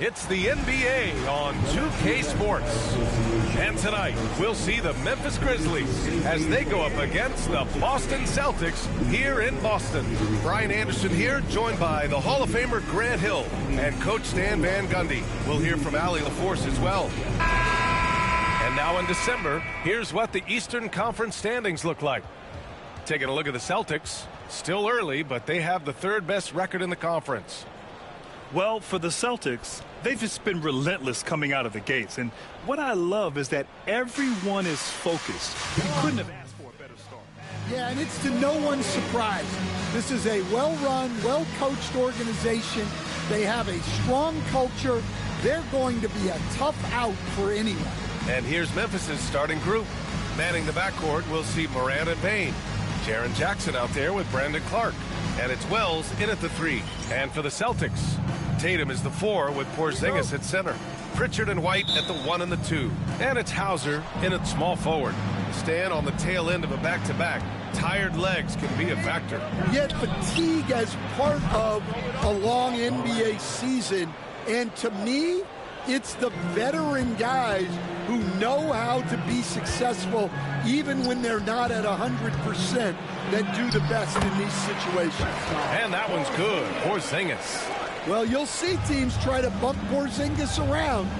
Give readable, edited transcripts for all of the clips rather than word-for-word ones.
It's the NBA on 2K Sports. And tonight, we'll see the Memphis Grizzlies as they go up against the Boston Celtics here in Boston. Brian Anderson here, joined by the Hall of Famer Grant Hill and Coach Stan Van Gundy. We'll hear from Allie LaForce as well. And now in December, here's what the Eastern Conference standings look like. Taking a look at the Celtics, still early, but they have the third best record in the conference. Well, for the Celtics, they've just been relentless coming out of the gates. And what I love is that everyone is focused. You couldn't have asked for a better start. Yeah, and it's to no one's surprise. This is a well-run, well-coached organization. They have a strong culture. They're going to be a tough out for anyone. And here's Memphis's starting group. Manning the backcourt, we'll see Morant and Payne. Jaren Jackson out there with Brandon Clark. And it's Wells in at the 3. And for the Celtics, Tatum is the 4 with Porzingis at center. Pritchard and White at the 1 and the 2. And it's Hauser in at small forward. Stan on the tail end of a back-to-back. Tired legs can be a factor. Yet fatigue as part of a long NBA season. And to me, it's the veteran guys who know how to be successful even when they're not at 100% that do the best in these situations. And that one's good. Porzingis. Well, you'll see teams try to bump Porzingis around.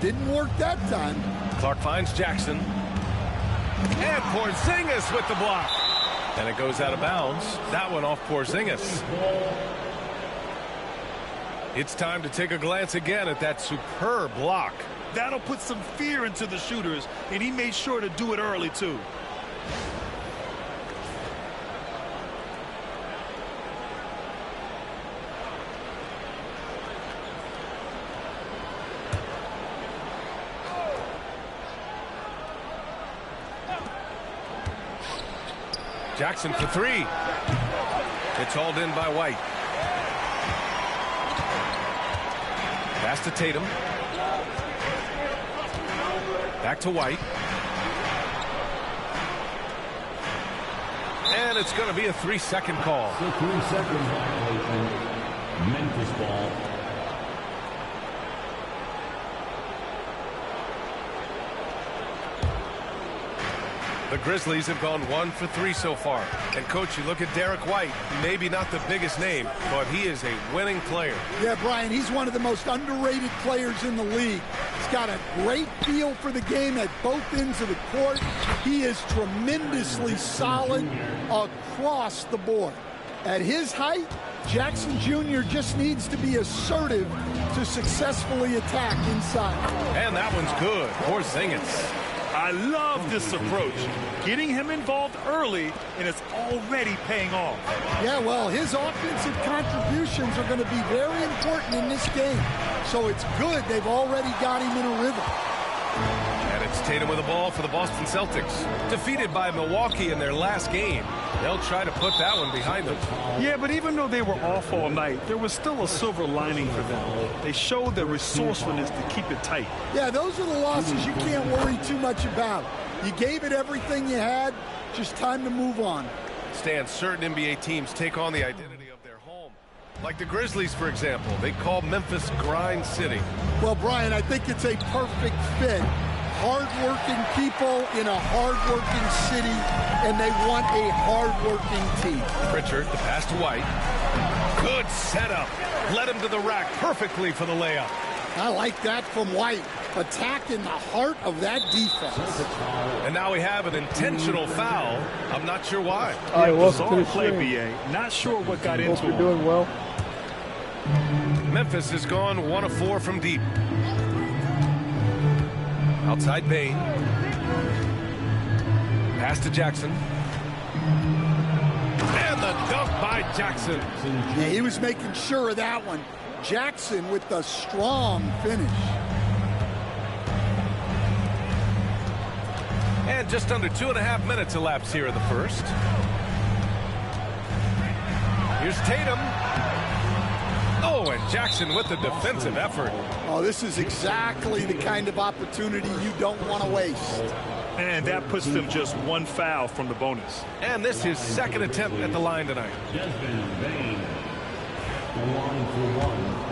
Didn't work that time. Clark finds Jackson. And Porzingis with the block. And it goes out of bounds. That one off Porzingis. It's time to take a glance again at that superb block. That'll put some fear into the shooters, and he made sure to do it early, too. Jackson for 3. It's hauled in by White. Pass to Tatum. Back to White. And it's going to be a 3-second call. So 3-second violation. Memphis ball. The Grizzlies have gone 1 for 3 so far. And, Coach, you look at Derek White, maybe not the biggest name, but he is a winning player. Yeah, Brian, he's one of the most underrated players in the league. He's got a great feel for the game at both ends of the court. He is tremendously solid across the board. At his height, Jackson Jr. just needs to be assertive to successfully attack inside. And that one's good. Porzingis. I love this approach. Getting him involved early, and it's already paying off. Yeah, well, his offensive contributions are going to be very important in this game. So it's good they've already got him in a rhythm. And it's Tatum with the ball for the Boston Celtics. Defeated by Milwaukee in their last game. They'll try to put that one behind them. Yeah, but even though they were off all night, there was still a silver lining for them. They showed their resourcefulness to keep it tight. Yeah, those are the losses you can't worry too much about. You gave it everything you had, just time to move on. Stan, certain NBA teams take on the identity of their home. Like the Grizzlies, for example. They call Memphis Grind City. Well, Brian, I think it's a perfect fit. Hard-working people in a hard-working city, and they want a hard-working team. Pritchard, the pass to White. Good setup. Led him to the rack perfectly for the layup. I like that from White. Attack in the heart of that defense. And now we have an intentional foul. I'm not sure why. All right, welcome to the play, stream. BA. Not sure what got into Hope you're him. doing well. Memphis has gone 1 of 4 from deep. Outside Payne. Pass to Jackson. And the dunk by Jackson. Yeah, he was making sure of that one. Jackson with the strong finish. And just under 2.5 minutes elapsed here in the first. Here's Tatum. Oh, and Jackson with the defensive effort. Oh, this is exactly the kind of opportunity you don't want to waste. And that puts them just one foul from the bonus. And this is his second attempt at the line tonight. Desmond Bain, the line for one.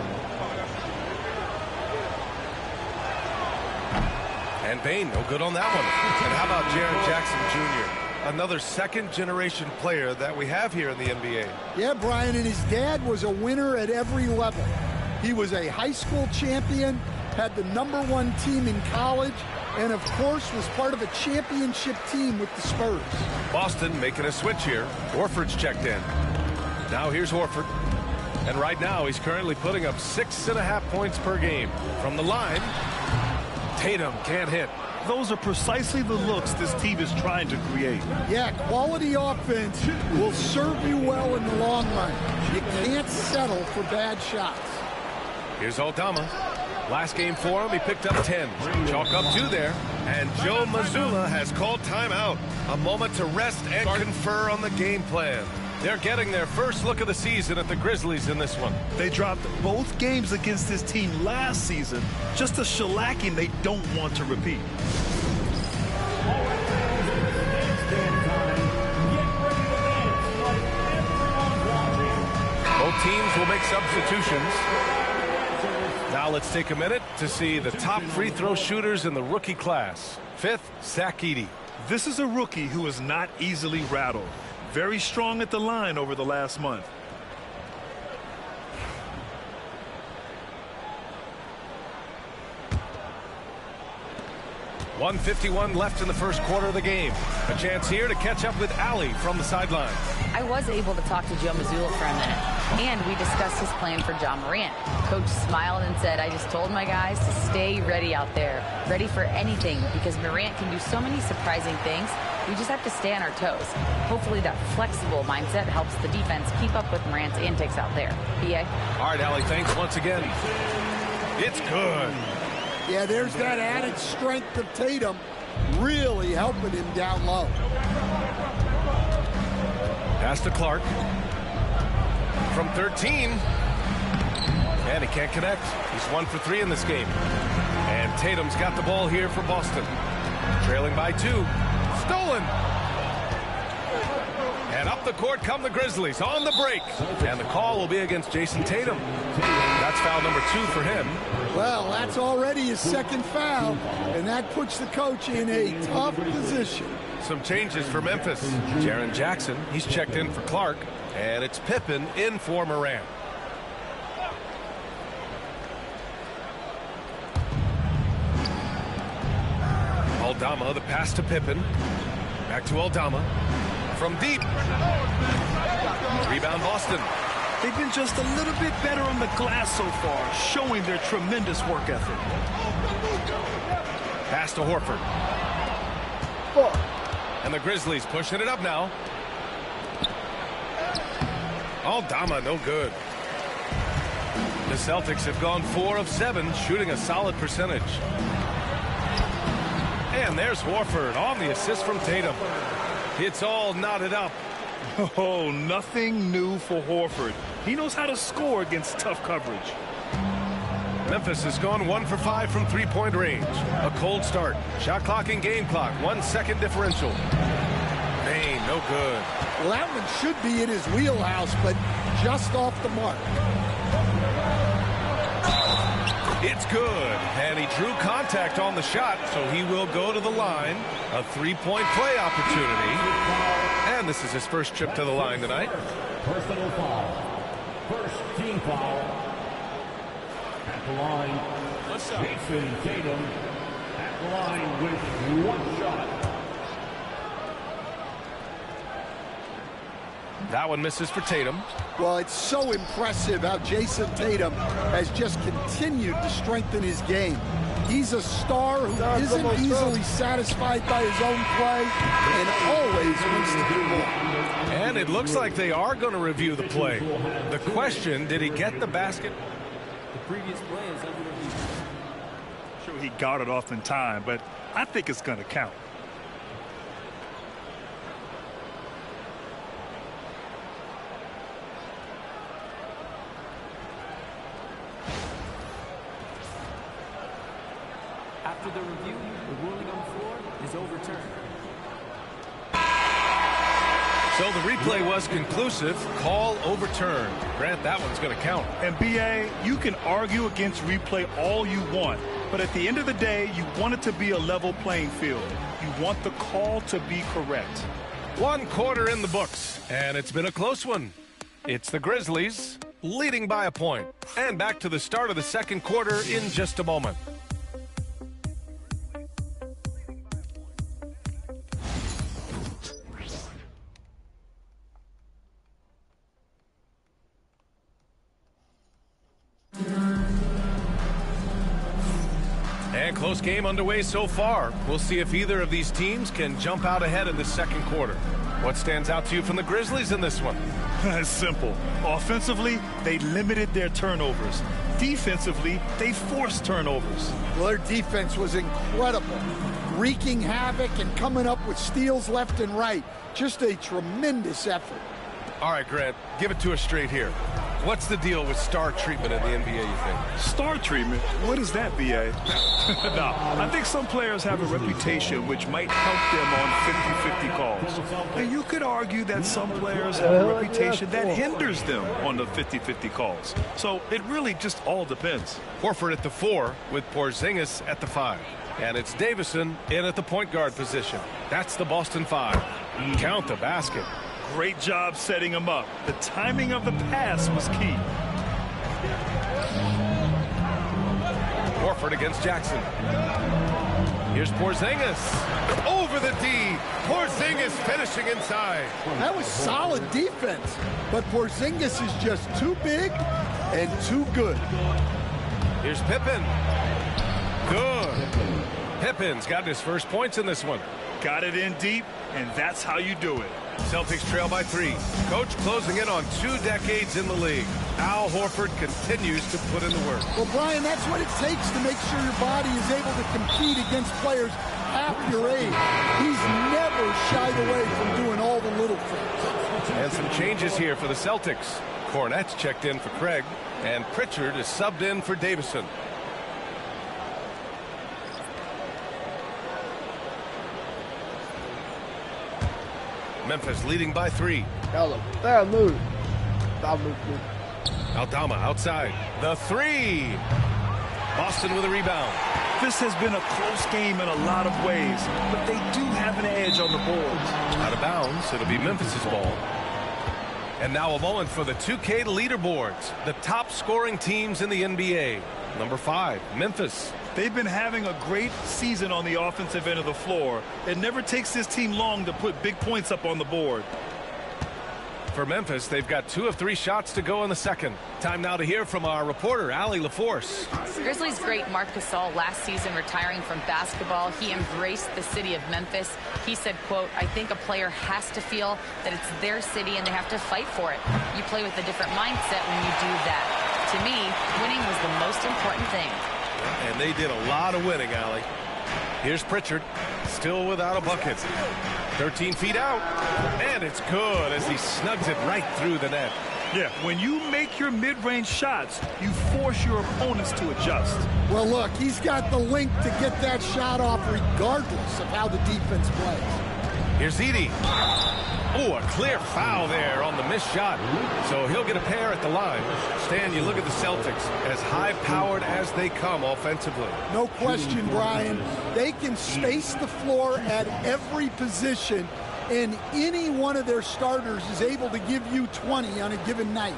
And Bain, no good on that one. And how about Jaren Jackson Jr., another second-generation player that we have here in the NBA? Yeah, Brian, and his dad was a winner at every level. He was a high school champion, had the #1 team in college, and of course was part of a championship team with the Spurs. Boston making a switch here. Horford's checked in. Now here's Horford. And right now he's currently putting up 6.5 points per game. From the line, Tatum can't hit. Those are precisely the looks this team is trying to create. Yeah, quality offense will serve you well in the long run. You can't settle for bad shots. Here's Aldama. Last game for him, he picked up 10. Chalk up 2 there. And Joe Mazzulla has called timeout. A moment to rest and confer on the game plan. They're getting their first look of the season at the Grizzlies in this one. They dropped both games against this team last season. Just a shellacking they don't want to repeat. Both teams will make substitutions. Now let's take a minute to see the top free throw shooters in the rookie class. 5th, Zach Edey. This is a rookie who is not easily rattled. Very strong at the line over the last month. .151 left in the first quarter of the game. A chance here to catch up with Ali from the sideline. I was able to talk to Joe Mazzulla for a minute, and we discussed his plan for John Morant. Coach smiled and said, I just told my guys to stay ready out there, ready for anything, because Morant can do so many surprising things. We just have to stay on our toes. Hopefully that flexible mindset helps the defense keep up with Morant's antics out there. B.A. All right, Ali, thanks once again. It's good. Yeah, there's that added strength of Tatum really helping him down low. Pass to Clark. From 13. And he can't connect. He's 1 for 3 in this game. And Tatum's got the ball here for Boston. Trailing by 2. Stolen. And up the court come the Grizzlies on the break. And the call will be against Jason Tatum. That's foul number 2 for him. Well, that's already his second foul, and that puts the coach in a tough position. Some changes for Memphis. Jaren Jackson, he's checked in for Clark. And it's Pippen in for Morant. Aldama, the pass to Pippen. Back to Aldama. From deep. Rebound Boston. They've been just a little bit better on the glass so far, showing their tremendous work ethic. Pass to Horford. And the Grizzlies pushing it up now. Aldama, no good. The Celtics have gone 4 of 7, shooting a solid percentage. And there's Horford on the assist from Tatum. It's all knotted up. Oh, nothing new for Horford. He knows how to score against tough coverage. Memphis has gone 1 for 5 from three-point range. A cold start. Shot clock and game clock. 1 second differential. Bain, no good. Well, that one should be in his wheelhouse, but just off the mark. It's good. And he drew contact on the shot, so he will go to the line. A three-point play opportunity. And this is his first trip to the line tonight. Personal foul. First team foul. At the line, Jason Tatum. At the line with 1 shot. That one misses for Tatum. Well, it's so impressive how Jason Tatum has just continued to strengthen his game. He's a star who isn't easily satisfied by his own play and always wants to do more. And it looks like they are going to review the play. The question, did he get the basket? The previous play is under review. Sure, he got it off in time, but I think it's going to count. After the review, the ruling on the floor is overturned. So the replay was conclusive. Call overturned. Grant, that one's going to count. And BA, you can argue against replay all you want, but at the end of the day, you want it to be a level playing field. You want the call to be correct. 1 quarter in the books, and it's been a close one. It's the Grizzlies leading by a point. And back to the start of the second quarter in just a moment. And close game underway so far. We'll see if either of these teams can jump out ahead in the second quarter. What stands out to you from the Grizzlies in this one? It's simple. Offensively, they limited their turnovers. Defensively, they forced turnovers. Well, their defense was incredible, wreaking havoc and coming up with steals left and right. Just a tremendous effort. All right, Grant, give it to us straight here. What's the deal with star treatment in the NBA, you think? Star treatment? What is that, BA? No, I think some players have a reputation which might help them on 50-50 calls. And you could argue that some players have a reputation that hinders them on the 50-50 calls. So it really just all depends. Horford at the 4 with Porzingis at the 5. And it's Davison in at the point guard position. That's the Boston 5. Count the basket. Great job setting him up. The timing of the pass was key. Horford against Jackson. Here's Porzingis. Over the D. Porzingis finishing inside. That was solid defense. But Porzingis is just too big and too good. Here's Pippen. Good. Pippen's got his first points in this one. Got it in deep, and that's how you do it. Celtics trail by 3. Coach closing in on 2 decades in the league. Al Horford continues to put in the work. Well, Brian, that's what it takes to make sure your body is able to compete against players half your age. He's never shied away from doing all the little things. And some changes here for the Celtics. Cornette's checked in for Craig, and Pritchard is subbed in for Davison. Memphis leading by 3. Aldama outside. The 3. Boston with a rebound. This has been a close game in a lot of ways, but they do have an edge on the boards. Out of bounds, it'll be Memphis's ball. And now a moment for the 2K leaderboards. The top scoring teams in the NBA. Number 5, Memphis. They've been having a great season on the offensive end of the floor. It never takes this team long to put big points up on the board. For Memphis, they've got 2 of 3 shots to go in the second. Time now to hear from our reporter, Allie LaForce. Grizzlies great Marc Gasol last season retiring from basketball. He embraced the city of Memphis. He said, quote, "I think a player has to feel that it's their city and they have to fight for it. You play with a different mindset when you do that. To me, winning was the most important thing." And they did a lot of winning, Allie. Here's Pritchard, still without a bucket. 13 feet out, and it's good as he snugs it right through the net. Yeah, when you make your mid-range shots, you force your opponents to adjust. Well, look, he's got the length to get that shot off regardless of how the defense plays. Here's Edey. Oh, a clear foul there on the missed shot. So he'll get a pair at the line. Stan, you look at the Celtics, as high-powered as they come offensively. No question, Brian. They can space the floor at every position, and any one of their starters is able to give you 20 on a given night.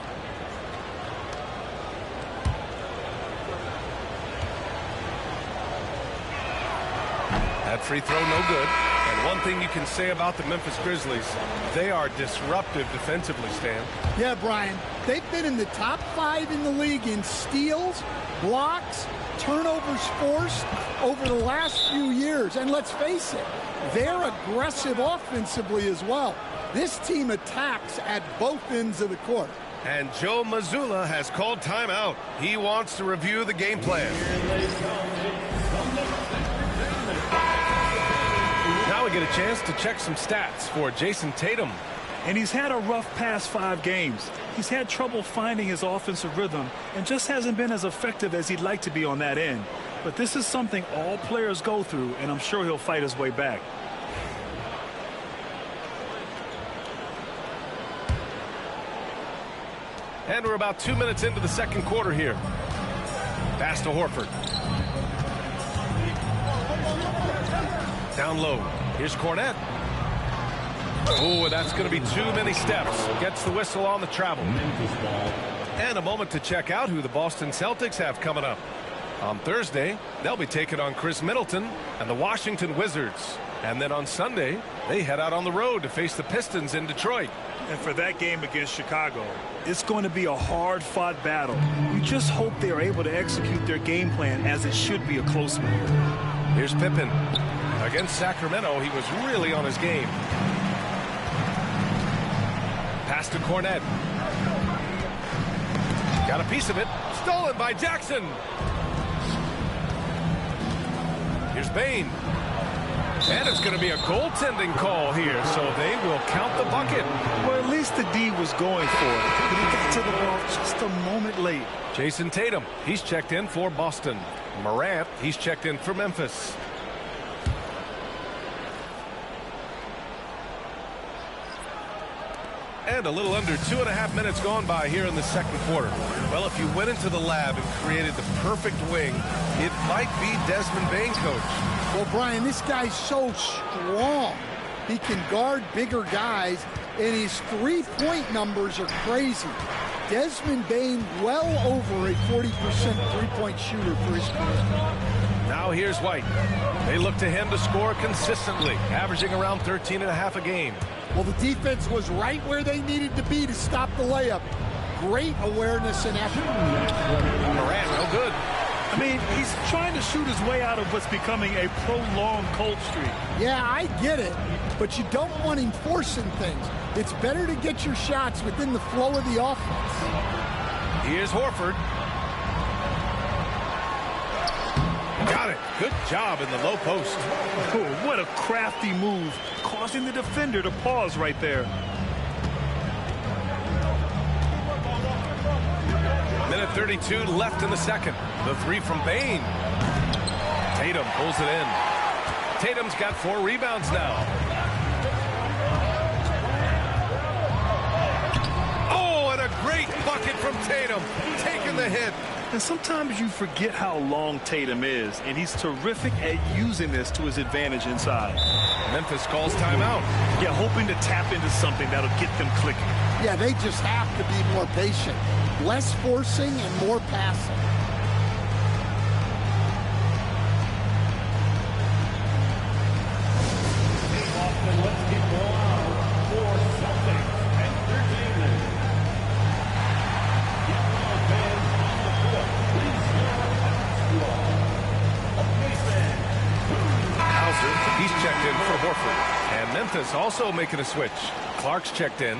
That free throw no good. And one thing you can say about the Memphis Grizzlies, they are disruptive defensively, Stan. Yeah, Brian. They've been in the top 5 in the league in steals, blocks, turnovers forced over the last few years. And let's face it, they're aggressive offensively as well. This team attacks at both ends of the court. And Joe Mazzulla has called timeout. He wants to review the game plan. Now we get a chance to check some stats for Jason Tatum. And he's had a rough past 5 games. He's had trouble finding his offensive rhythm and just hasn't been as effective as he'd like to be on that end. But this is something all players go through, and I'm sure he'll fight his way back. And we're about 2 minutes into the second quarter here. Pass to Horford. Down low. Here's Cornette. Oh, that's going to be too many steps. Gets the whistle on the travel. And a moment to check out who the Boston Celtics have coming up. On Thursday, they'll be taking on Chris Middleton and the Washington Wizards. And then on Sunday, they head out on the road to face the Pistons in Detroit. And for that game against Chicago, it's going to be a hard-fought battle. You just hope they are able to execute their game plan as it should be a close one. Here's Pippen. Against Sacramento, he was really on his game. Pass to Cornette. Got a piece of it. Stolen by Jackson. Here's Bane. And it's going to be a goaltending call here, so they will count the bucket. Well, at least the D was going for it, but he got to the ball just a moment late. Jason Tatum, he's checked in for Boston. Morant, he's checked in for Memphis. And a little under 2.5 minutes gone by here in the second quarter. Well, if you went into the lab and created the perfect wing, it might be Desmond Bane, Coach. Well, Brian, this guy's so strong. He can guard bigger guys, and his three-point numbers are crazy. Desmond Bane well over a 40% three-point shooter for his career. Now here's White. They look to him to score consistently, averaging around 13.5 a game. Well, the defense was right where they needed to be to stop the layup. Great awareness and effort. Morant, no good. I mean, he's trying to shoot his way out of what's becoming a prolonged cold streak. Yeah, I get it, but you don't want him forcing things. It's better to get your shots within the flow of the offense. Here's Horford. Got it. Good job in the low post. Oh, what a crafty move, causing the defender to pause right there. Minute 32 left in the second. The three from Bane. Tatum pulls it in. Tatum's got 4 rebounds now. Oh, and a great bucket from Tatum. Taking the hit. And sometimes you forget how long Tatum is, and he's terrific at using this to his advantage inside. Memphis calls timeout. Yeah, hoping to tap into something that'll get them clicking. Yeah, they just have to be more patient. Less forcing and more passing. Let's get going for Celtics entertainment. Hauser, he's checked in for Horford. And Memphis also making a switch. Clark's checked in.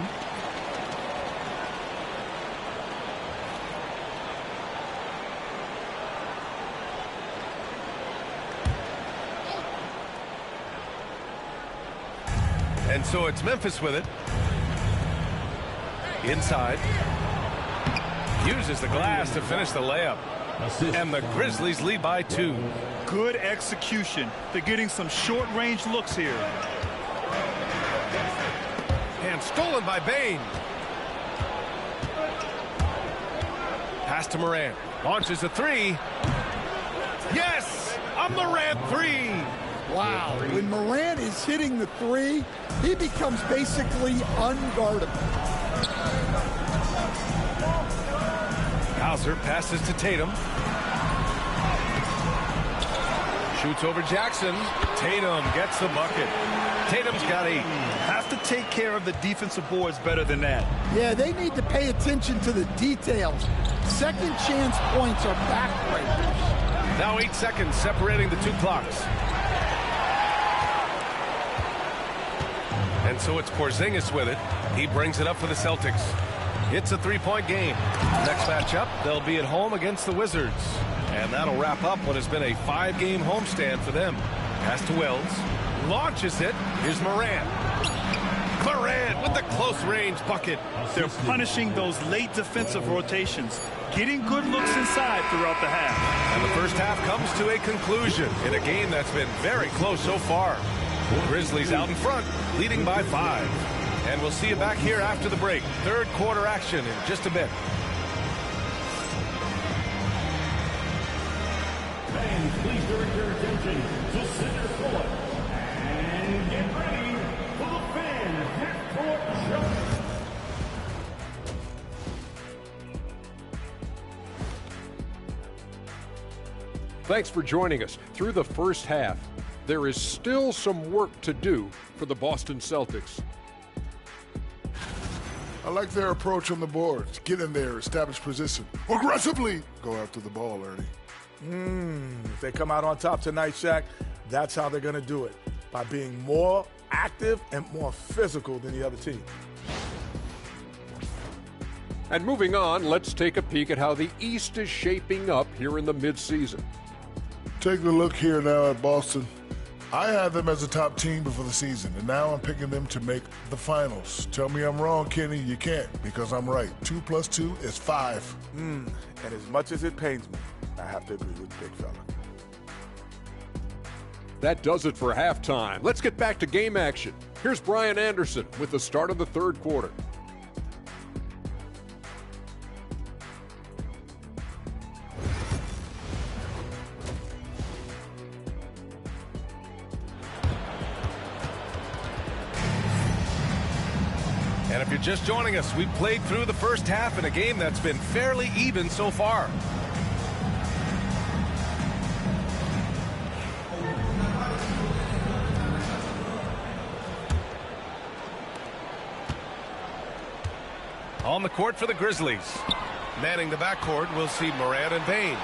And so it's Memphis with it. Inside. Uses the glass to finish the layup. And the Grizzlies lead by 2. Good execution. They're getting some short-range looks here. And stolen by Bane. Pass to Morant. Launches a 3. Yes! A Morant 3! Wow, when Morant is hitting the 3, he becomes basically unguardable. Hauser passes to Tatum. Shoots over Jackson. Tatum gets the bucket. Tatum's got 8. Have to take care of the defensive boards better than that. Yeah, they need to pay attention to the details. Second chance points are backbreakers. Now 8 seconds separating the 2 clocks. And so it's Porzingis with it. He brings it up for the Celtics. It's a 3-point game. Next matchup, they'll be at home against the Wizards. And that'll wrap up what has been a 5-game homestand for them. Pass to Wells. Launches it. Here's Morant. Morant with the close-range bucket. They're punishing those late defensive rotations, getting good looks inside throughout the half. And the first half comes to a conclusion in a game that's been very close so far. Grizzlies out in front, leading by 5. And we'll see you back here after the break. Third quarter action in just a bit. Fans, please direct your attention to center court. And get ready for the fan half-court jump. Thanks for joining us. Through the first half, there is still some work to do for the Boston Celtics. I like their approach on the boards. Get in there, establish position. Aggressively go after the ball, Ernie. If they come out on top tonight, Shaq, that's how they're going to do it, by being more active and more physical than the other team. And moving on, let's take a peek at how the East is shaping up here in the midseason. Taking a look here now at Boston. I had them as a top team before the season, and now I'm picking them to make the finals. Tell me I'm wrong, Kenny. You can't, because I'm right. 2 + 2 is 5. And as much as it pains me, I have to agree with the big fella. That does it for halftime. Let's get back to game action. Here's Brian Anderson with the start of the third quarter. And if you're just joining us, we've played through the first half in a game that's been fairly even so far. On the court for the Grizzlies. Manning the backcourt, we'll see Morant and Bain.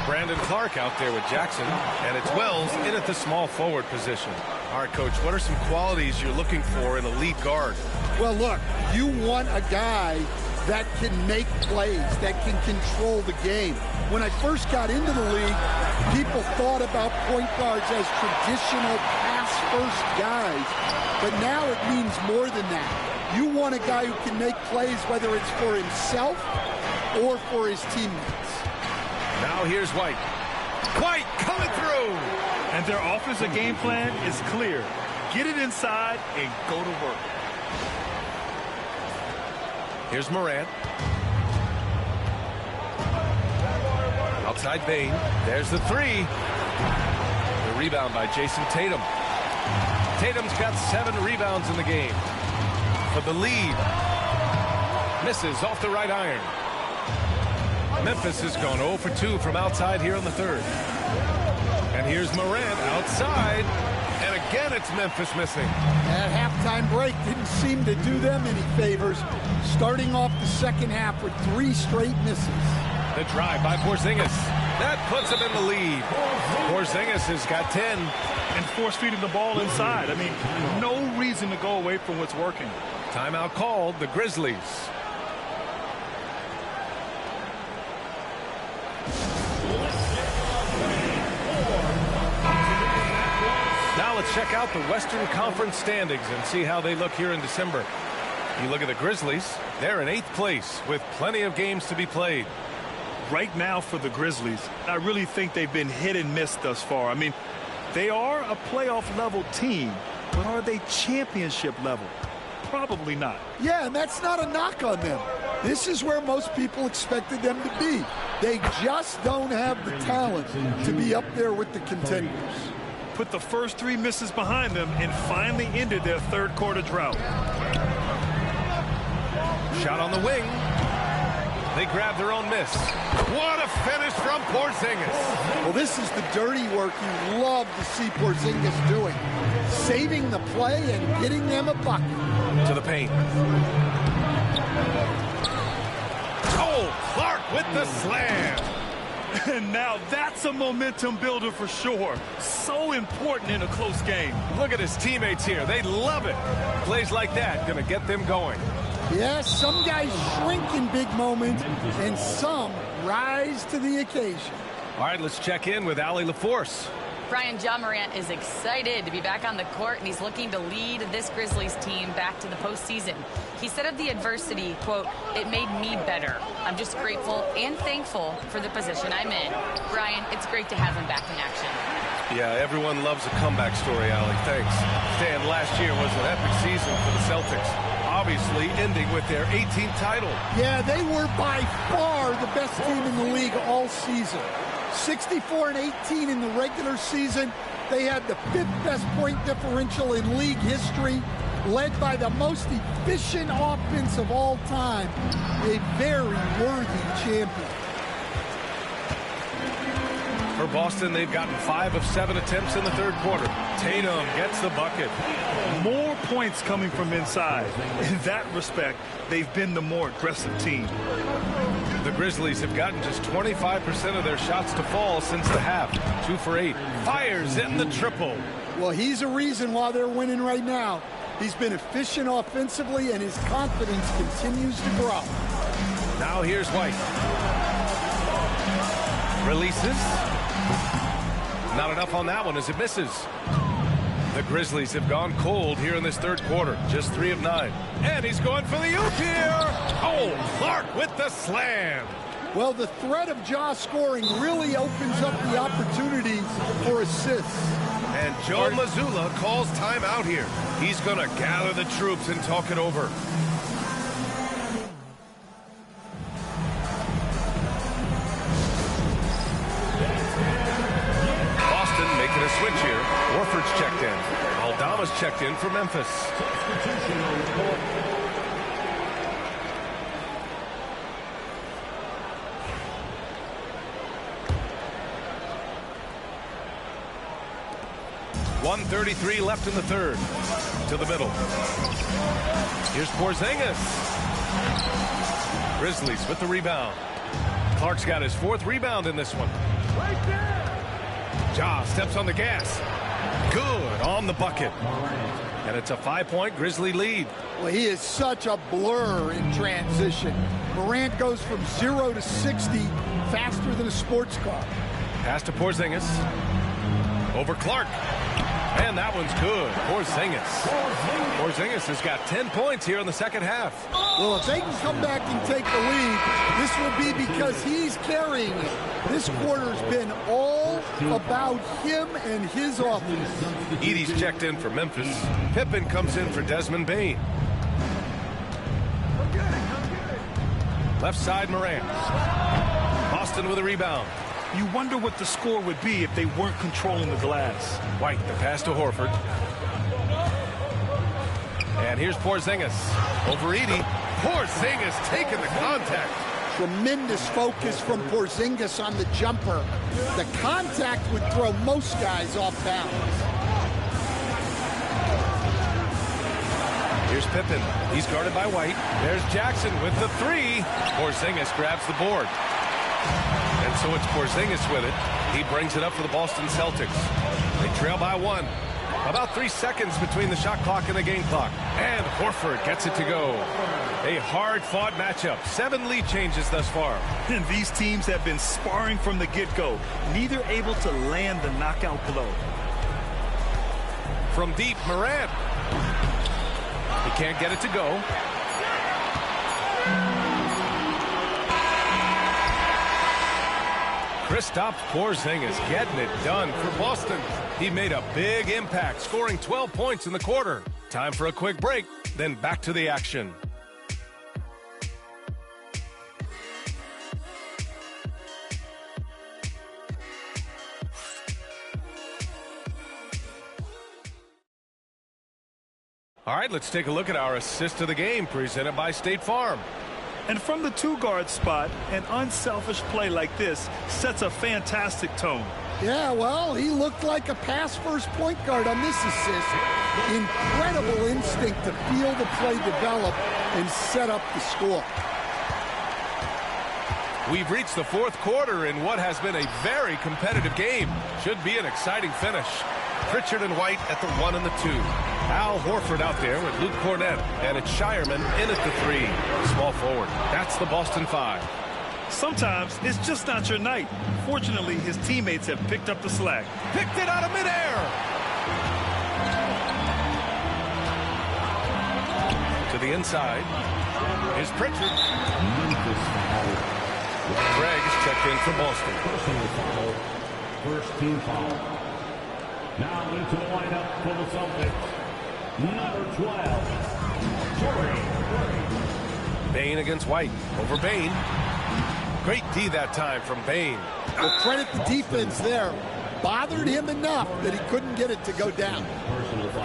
Brandon Clark out there with Jackson, and it's Wells in at the small forward position. All right, Coach, what are some qualities you're looking for in a lead guard? Well, look, you want a guy that can make plays, that can control the game. When I first got into the league, people thought about point guards as traditional pass-first guys, but now it means more than that. You want a guy who can make plays, whether it's for himself or for his teammates. Now here's White. White coming through! And their offensive game plan is clear. Get it inside and go to work. Here's Morant. Outside Bain. There's the three. The rebound by Jason Tatum. Tatum's got 7 rebounds in the game. For the lead. Misses off the right iron. Memphis has gone 0 for 2 from outside here in the third. And here's Morant outside. And again, it's Memphis missing. That halftime break didn't seem to do them any favors. Starting off the second half with 3 straight misses. The drive by Porzingis. That puts him in the lead. Porzingis has got 10. And force feeding the ball inside. I mean, no reason to go away from what's working. Timeout called, the Grizzlies. Now let's check out the Western Conference standings and see how they look here in December. You look at the Grizzlies, they're in 8th place with plenty of games to be played. Right now for the Grizzlies, I really think they've been hit and miss thus far. I mean, they are a playoff level team, but are they championship level? Probably not. Yeah, and that's not a knock on them. This is where most people expected them to be. They just don't have the talent to be up there with the contenders. Put the first 3 misses behind them and finally ended their third quarter drought. Shot on the wing. They grab their own miss. What a finish from Porzingis. Well, this is the dirty work you love to see Porzingis doing. Saving the play and getting them a bucket. To the paint. Oh, Clark with the slam. And now that's a momentum builder for sure. So important in a close game. Look at his teammates here. They love it. Plays like that going to get them going. Yeah, some guys shrink in big moments, and some rise to the occasion. All right, let's check in with Allie LaForce. Brian, John Morant is excited to be back on the court, and he's looking to lead this Grizzlies team back to the postseason. He said of the adversity, quote, "It made me better. I'm just grateful and thankful for the position I'm in." Brian, it's great to have him back in action. Yeah, everyone loves a comeback story, Allie. Thanks. Stan, last year was an epic season for the Celtics. Obviously ending with their 18th title. Yeah, they were by far the best team in the league all season. 64 and 18 in the regular season. They had the 5th best point differential in league history, led by the most efficient offense of all time. A very worthy champion. For Boston, they've gotten 5 of 7 attempts in the third quarter. Tatum gets the bucket. More points coming from inside. In that respect, they've been the more aggressive team. The Grizzlies have gotten just 25% of their shots to fall since the half. 2 for 8. Fires in the triple. Well, he's a reason why they're winning right now. He's been efficient offensively, and his confidence continues to grow. Now here's White. Releases. Not enough on that one as it misses. The Grizzlies have gone cold here in this third quarter. Just 3 of 9. And he's going for the oop here. Oh, Clark with the slam. Well, the threat of Ja scoring really opens up the opportunities for assists. And Joe Mazzulla calls timeout here. He's going to gather the troops and talk it over. Boston making a switch here. Horford's checked in. Aldama's checked in for Memphis. .133 left in the third. To the middle. Here's Porzingis. Grizzlies with the rebound. Clark's got his 4th rebound in this one. Right there. Ja steps on the gas. Good on the bucket. And it's a 5-point Grizzly lead. Well, he is such a blur in transition. Morant goes from 0 to 60 faster than a sports car. Pass to Porzingis. Over Clark. And that one's good. Porzingis has got 10 points here in the second half. Well, if they can come back and take the lead, this will be because he's carrying it. This quarter's been all about him and his offense. Edey's checked in for Memphis. Pippen comes in for Desmond Bane. Left side, Morant. Boston with a rebound. You wonder what the score would be if they weren't controlling the glass. White, the pass to Horford. And here's Porzingis. Over Edey. Porzingis taking the contact. Tremendous focus from Porzingis on the jumper. The contact would throw most guys off balance. Here's Pippen. He's guarded by White. There's Jackson with the 3. Porzingis grabs the board. And so it's Porzingis with it. He brings it up for the Boston Celtics. They trail by 1. About 3 seconds between the shot clock and the game clock. And Horford gets it to go. A hard-fought matchup. 7 lead changes thus far. And these teams have been sparring from the get-go. Neither able to land the knockout blow. From deep, Morant. He can't get it to go. Kristaps Porzingis getting it done for Boston. He made a big impact, scoring 12 points in the quarter. Time for a quick break, then back to the action. All right, let's take a look at our assist of the game presented by State Farm. And from the 2-guard spot, an unselfish play like this sets a fantastic tone. Yeah, well, he looked like a pass-first point guard on this assist. Incredible instinct to feel the play develop and set up the score. We've reached the 4th quarter in what has been a very competitive game. Should be an exciting finish. Pritchard and White at the 1 and the 2. Al Horford out there with Luke Cornett, and it's Shireman in at the 3. Small forward. That's the Boston 5. Sometimes it's just not your night. Fortunately, his teammates have picked up the slack. Picked it out of midair. To the inside. Here's Pritchard. Greg is checked in for Boston. First team foul. Now into the lineup for the Celtics. Number 12, Curry. Bane against White. Over Bane. Great D that time from Bane. Well, credit the defense there. Bothered him enough that he couldn't get it to go down.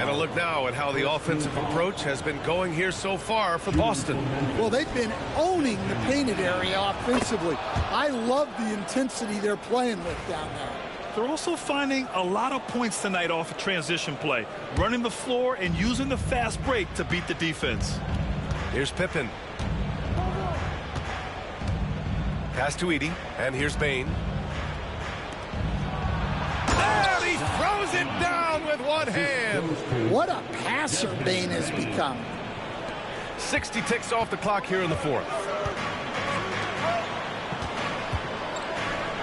And a look now at how the offensive approach has been going here so far for Boston. Well, they've been owning the painted area offensively. I love the intensity they're playing with down there. They're also finding a lot of points tonight off of transition play, running the floor and using the fast break to beat the defense. Here's Pippen. Pass to Edey, and here's Bane. And he throws it down with one hand. What a passer Bane has become. 60 ticks off the clock here in the fourth.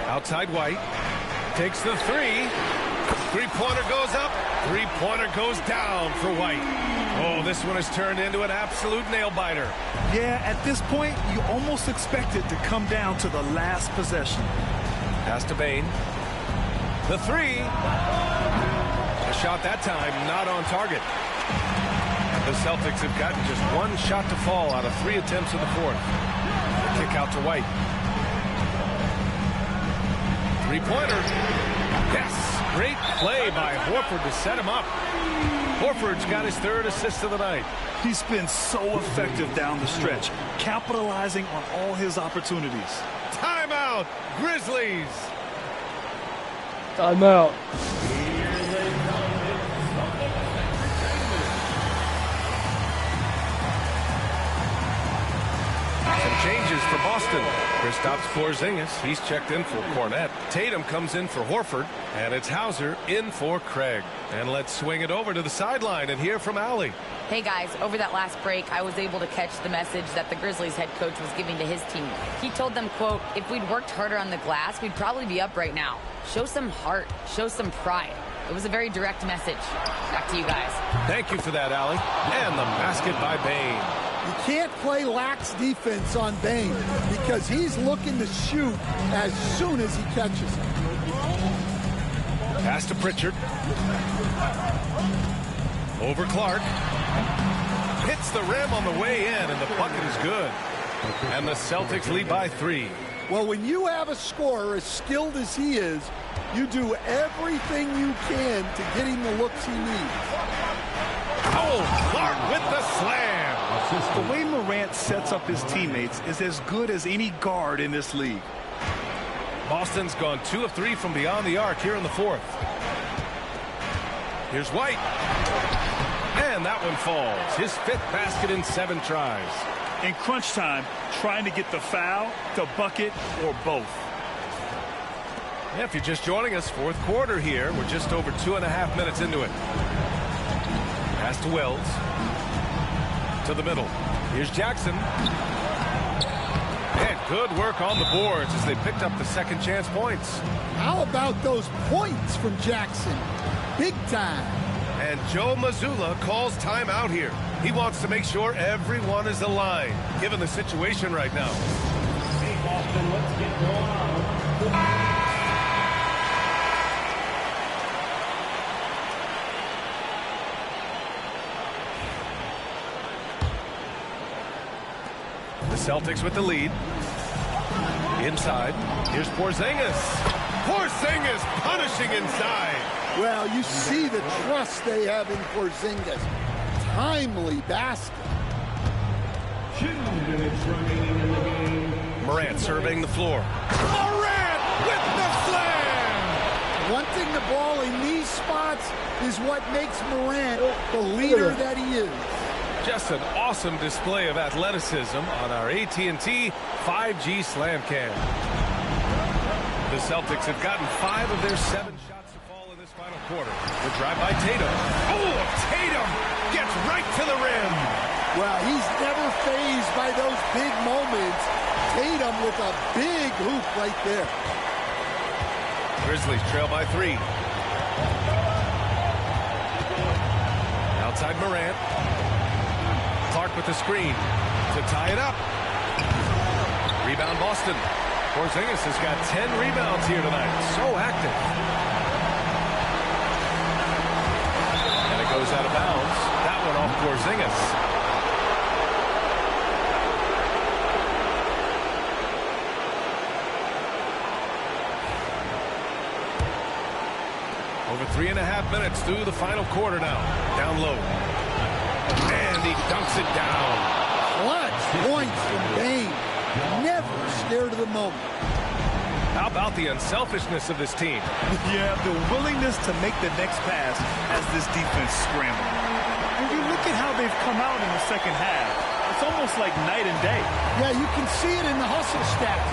Outside White. Takes the three. Three-pointer goes up. Three-pointer goes down for White. Oh, this one has turned into an absolute nail-biter. Yeah, at this point, you almost expect it to come down to the last possession. Pass to Bane. The three. A shot that time, not on target. The Celtics have gotten just one shot to fall out of 3 attempts in the fourth. The kick out to White. Three-pointer. Yes. Great play by Horford to set him up. Horford's got his 3rd assist of the night. He's been so effective down the stretch, capitalizing on all his opportunities. Timeout, Grizzlies. Timeout. Some changes for Boston. Kristaps Porzingis, he's checked in for Cornette. Tatum comes in for Horford, and it's Hauser in for Craig. And let's swing it over to the sideline and hear from Allie. Hey guys, over that last break, I was able to catch the message that the Grizzlies head coach was giving to his team. He told them, quote, if we'd worked harder on the glass, we'd probably be up right now. Show some heart, show some pride. It was a very direct message. Back to you guys. Thank you for that, Allie. And the basket by Bane. You can't play lax defense on Bane because he's looking to shoot as soon as he catches it. Pass to Pritchard. Over Clark. Hits the rim on the way in, and the bucket is good. And the Celtics lead by 3. Well, when you have a scorer as skilled as he is, you do everything you can to get him the looks he needs. Oh, Clark with the slam. The way Morant sets up his teammates is as good as any guard in this league. Boston's gone 2 of 3 from beyond the arc here in the fourth. Here's White. And that one falls. His 5th basket in 7 tries. In crunch time, trying to get the foul, the bucket, or both. Yeah, if you're just joining us, fourth quarter here. We're just over 2.5 minutes into it. Pass to Wells. To the middle. Here's Jackson. And good work on the boards as they picked up the second chance points. How about those points from Jackson? Big time. And Joe Mazzulla calls timeout here. He wants to make sure everyone is aligned, given the situation right now. Hey, Boston, let's get going on. The Celtics with the lead. Inside. Here's Porzingis. Porzingis punishing inside. Well, you see the trust they have in Porzingis. Timely basket. 2 minutes remaining in the game. Morant surveying the floor. Morant with the slam! Wanting the ball in these spots is what makes Morant the leader that he is. Just an awesome display of athleticism on our AT&T 5G Slam Cam. The Celtics have gotten 5 of their 7 shots to fall in this final quarter. The drive by Tatum. Oh, Tatum gets right to the rim. Well, he's never fazed by those big moments. Tatum with a big hoop right there. Grizzlies trail by 3. Outside Morant. Clark with the screen to tie it up. Rebound Boston. Porzingis has got 10 rebounds here tonight. So active. And it goes out of bounds. That one off Porzingis. Over 3.5 minutes through the final quarter now. Down low. And he dunks it down. Clutch points from Bane. Never scared of the moment. How about the unselfishness of this team? Yeah, the willingness to make the next pass as this defense scrambles. And you look at how they've come out in the second half. It's almost like night and day. Yeah, you can see it in the hustle stats.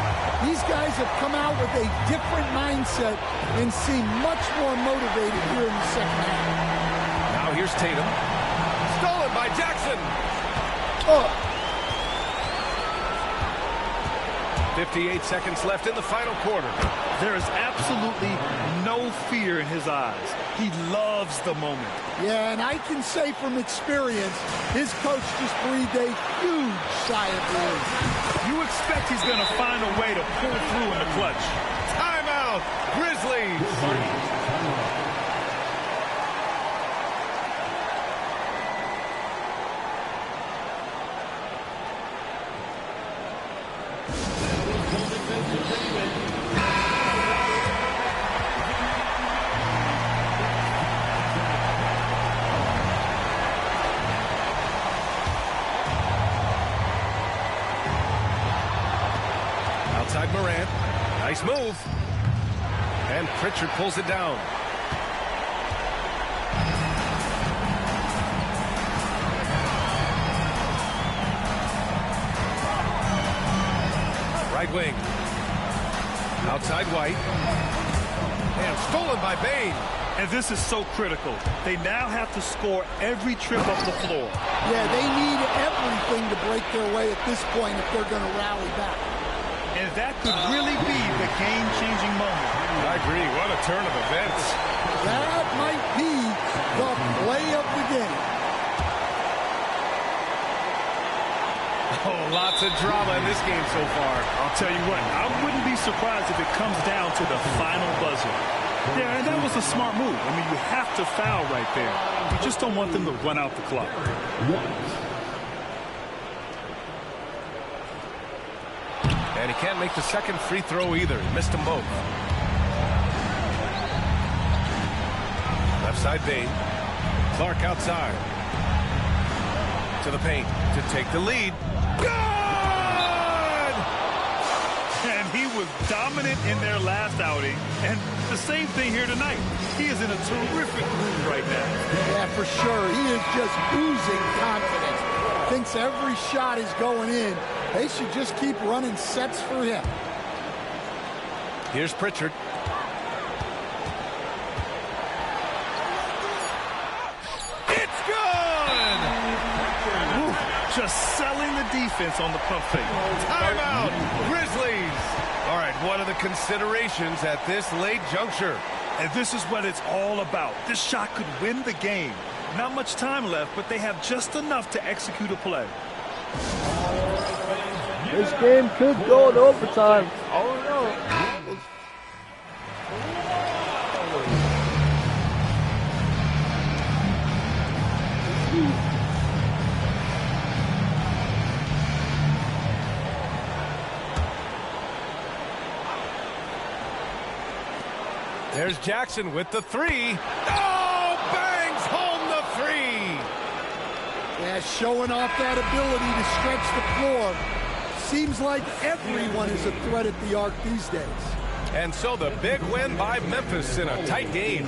These guys have come out with a different mindset and seem much more motivated here in the second half. Now here's Tatum. Stolen by Jackson. 58 seconds left in the final quarter. There is absolutely no fear in his eyes. He loves the moment. Yeah, and I can say from experience, his coach just breathed a huge sigh of relief. You expect he's going to find a way to pull through in the clutch. Timeout, Grizzlies. Outside Morant. Nice move. And Pritchard pulls it down. Right wing. Outside White. And stolen by Bane. And this is so critical. They now have to score every trip up the floor. Yeah, they need everything to break their way at this point if they're going to rally back. And that could really be the game-changing moment. I agree. What a turn of events. That might be the play of the game. Oh, lots of drama in this game so far. I'll tell you what, I wouldn't be surprised if it comes down to the final buzzer. Yeah, and that was a smart move. I mean, you have to foul right there. You just don't want them to run out the clock. And he can't make the second free throw either. He missed them both. Left side Bane. Clark outside. To the paint to take the lead. Good! And he was dominant in their last outing. And the same thing here tonight. He is in a terrific mood right now. Yeah, for sure. He is just oozing confidence. Thinks every shot is going in. They should just keep running sets for him. Here's Pritchard. It's good! Woo, just selling the defense on the pump fake. Timeout, Grizzlies. All right, what are the considerations at this late juncture? And this is what it's all about. This shot could win the game. Not much time left, but they have just enough to execute a play. This game could go in overtime. Oh no. There's Jackson with the three. Oh, bangs home the three. Yeah, showing off that ability to stretch the floor. Seems like everyone is a threat at the arc these days. And so the big win by Memphis in a tight game.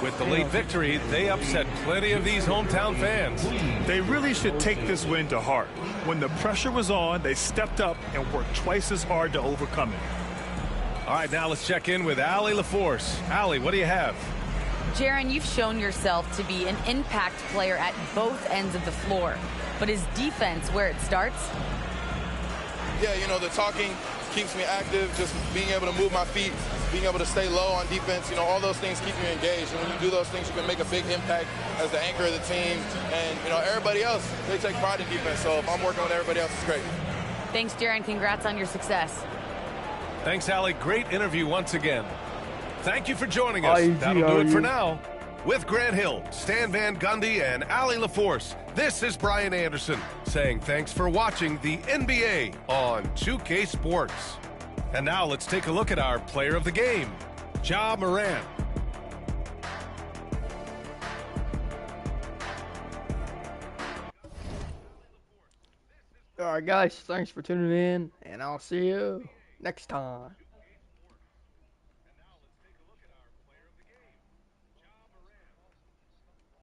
With the late victory, they upset plenty of these hometown fans. They really should take this win to heart. When the pressure was on, they stepped up and worked twice as hard to overcome it. All right, now let's check in with Allie LaForce. Allie, what do you have? Jaron, you've shown yourself to be an impact player at both ends of the floor. But is defense where it starts? Yeah, you know, the talking keeps me active, just being able to move my feet, being able to stay low on defense, you know, all those things keep you engaged. And when you do those things, you can make a big impact as the anchor of the team. And, you know, everybody else, they take pride in defense. So if I'm working with everybody else, it's great. Thanks, Jaron. Congrats on your success. Thanks, Allie. Great interview once again. Thank you for joining us. That'll do it for now. With Grant Hill, Stan Van Gundy, and Allie LaForce, this is Brian Anderson saying thanks for watching the NBA on 2K Sports. And now let's take a look at our player of the game, Ja Morant. All right, guys, thanks for tuning in, and I'll see you next time.